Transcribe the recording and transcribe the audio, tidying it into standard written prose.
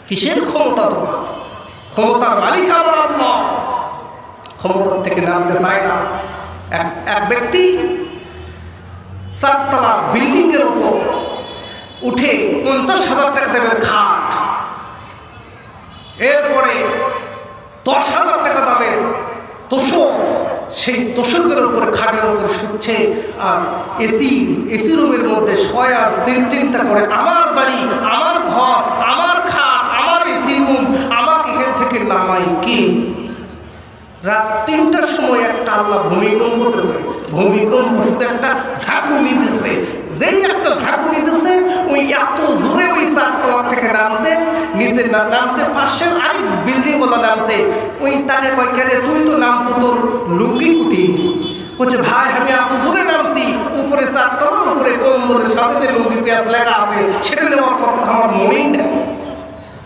কিসের ক্ষমতা তোমার? ক্ষমতার মালিক আমার আল্লাহ। ক্ষমতার থেকে নামতে চায় না। এক ব্যক্তি 4 তলা বিল্ডিং এর উপর উঠে 50,000 টাকা দেবেন খাট, এরপরে 10,000 টাকা দামের তোষক, সেই তোষকের উপরে খাটের উপর শুচ্ছে আর এসি রুমের মধ্যে শয় আর চিন্তা করে আমার বাড়ি, আমার ঘর, আমার খাট, আমার এসি রুম, আমাকে এখান থেকে নামাই কে? রাত 3টার সময় একটা আল্লাহ ভূমিকম্প দিতেছে। ভূমিকম্প শুধু একটা ঝাঁকুনি দিতেছে। যেই একটা ঝাঁকুনি দিতেছে, ওই এত জোরে ওই 4 তলা থেকে নামছে, নিচে নামছে পাশের আরেক বিল্ডিং ওলা নামছে। ওই তাকে কয় কে রে, তুই তো নামছো তোর লুঙ্গি কুটি? বলছে ভাই আমি এত জোরে নামছি, উপরে 4 তলার উপরে কম্বলের সাথে যে লুঙ্গি পেঁয়াজ লেখা আছে সেটা নেওয়ার কথা তো আমার মনেই নেই।